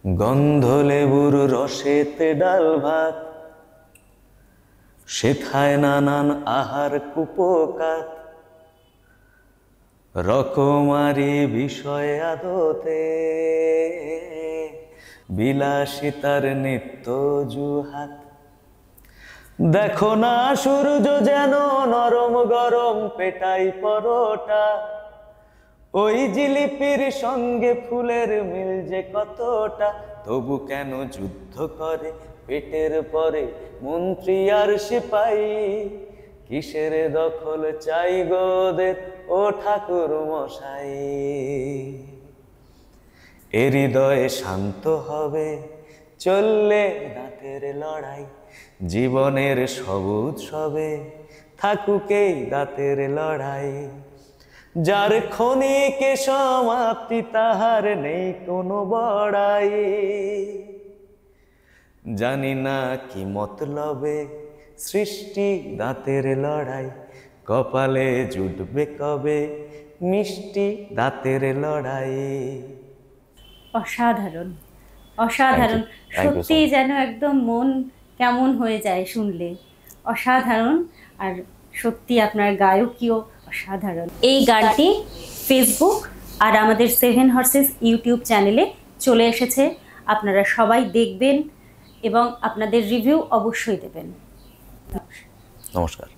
গন্ধ লেবুর রসেতে ডাল ভাত, সেথায় নানান আহার কুপোকাত, রকমারি বিষয় আদতে, বিলাসিতার নিত্য জুহাত। দেখো না সূর্য যেন নরম গরম পেটাই পরোটা, ওই জিলিপির সঙ্গে ফুলের মিল যে কতটা। তবু কেন যুদ্ধ করে পেটের পরে মন্ত্রী আর সিপাই, কিসের দখল চাই গোদের ও ঠাকুর মশাই। এ হৃদয়ে শান্ত হবে চললে দাঁতের লড়াই, জীবনের সব উৎসবে থাকুকেই দাঁতের লড়াই। যার ক্ষণিকে সমাপ্তি তাহার নেই কোনো বড়াই, জানি না কি মতলবে সৃষ্টি দাঁতের লড়াই, কপালে জুটবে কবে মিষ্টি দাঁতের লড়াই। অসাধারণ, থ্যাংক ইউ, অসাধারণ। থ্যাংক ইউ সো সত্যিই মাচ। যেন একদম মন কেমন হয়ে যায় শুনলে। অসাধারণ। আর সত্যি আপনার গায়কীও অসাধারণ। এই গানটি ফেসবুক আর আমাদের সেভেন হর্সেস ইউটিউব চ্যানেলে চলে এসেছে, আপনারা সবাই দেখবেন এবং আপনাদের রিভিউ অবশ্যই দেবেন। নমস্কার।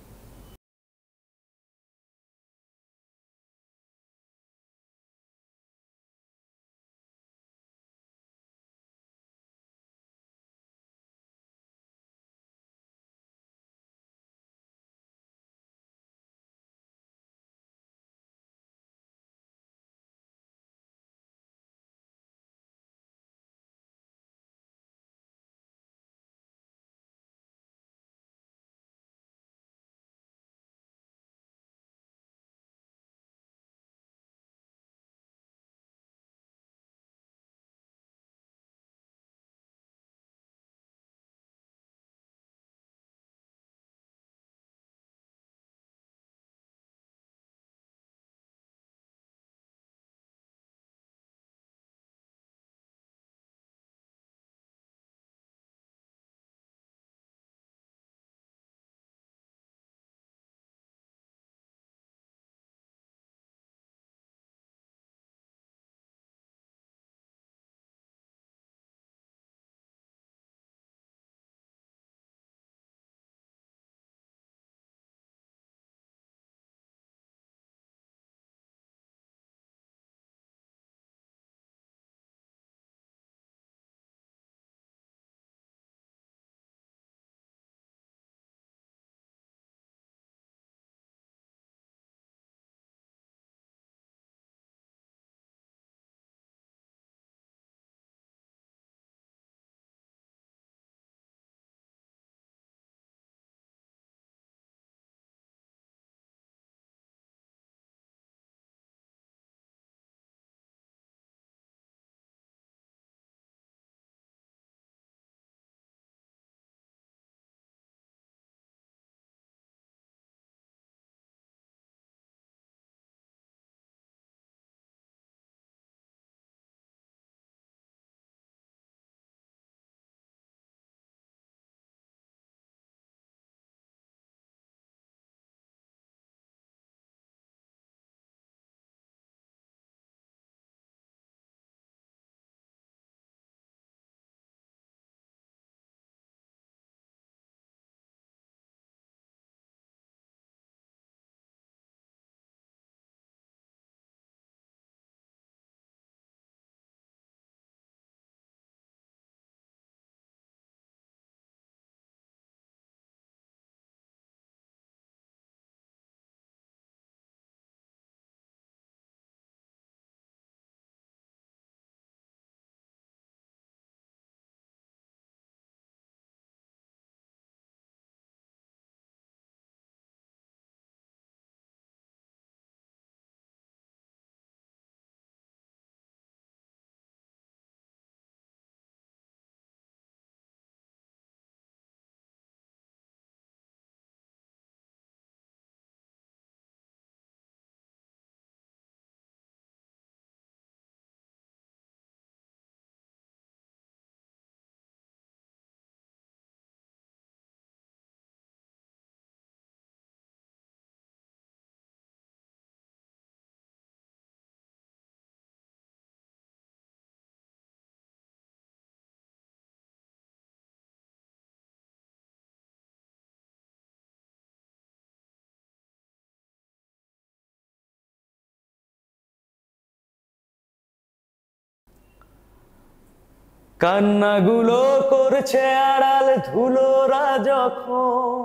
কান্নাগুলো করছে আড়াল ধুলোরা যখন,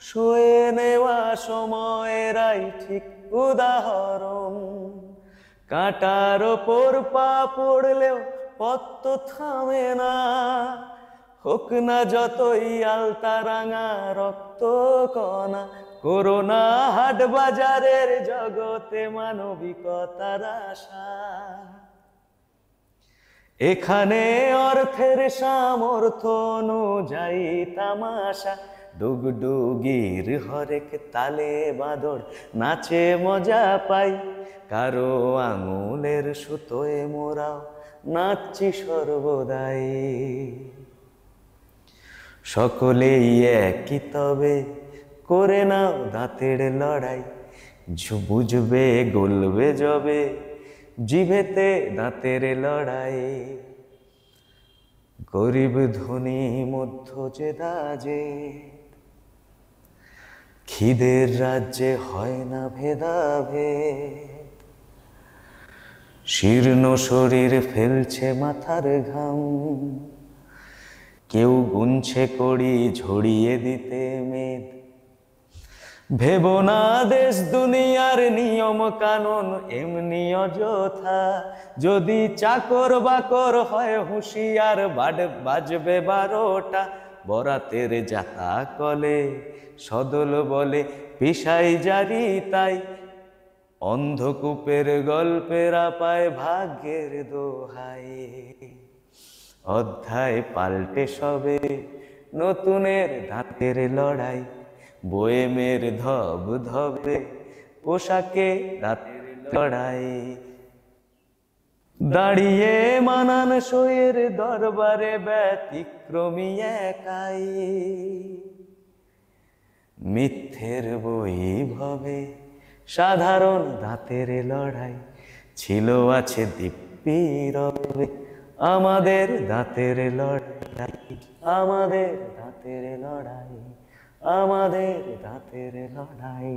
শুয়ে নেওয়া সময়েরাই ঠিক উদাহরণ। কাঁটার ওপর পা পড়লেও পথ তো থামে না, হোক না যতই আলতা রাঙা রক্ত কণা। করোনা হাট বাজারের জগতে মানবিকতার আশা, এখানে অর্থের সামর্থ্য অনুযায়ী তামাশা। ডুগডুগির হরেক তালে বাদর নাচে মজা পাই, কারো আঙুলের সুতোয় মোরাও নাচছি সর্বদাই। সকলেই একই তবে করে নাও দাঁতের লড়াই, বুঝবে গলবে যবে জিভেতে দাঁতের লড়াই। গরিব ধনী মধ্য যে দাজে, খিদের রাজ্যে হয় না ভেদাভেদ। শীর্ণ শরীর ফেলছে মাথার ঘাম, কেউ গুনছে কড়ি ঝরিয়ে দিতে মেদ। ভেবো না দেশ দুনিয়ার নিয়ম কানুন এমনি অযথা, যদি চাকর বাকর হয় হুঁশিয়ার বাজবে 12টা। বরাতের যাতা কলে সদল বলে পেশাই জারি তাই, অন্ধকূপের গল্পের পায় ভাগ্যের দোহাই। অধ্যায় পাল্টে সবে নতুনের দাঁতের লড়াই, বয়েমের ধব ধবে পোশাকে দাঁতের লড়াই। দাঁড়িয়ে মানান সইয়ের দরবারে ব্যতিক্রমী একাই, মিথ্যের বৈভবে সাধারণ দাঁতের লড়াই। ছিল আছে দিব্যি রবে আমাদের দাঁতের লড়াই, আমাদের দাঁতের লড়াই, আমাদের দাঁতের লড়াই।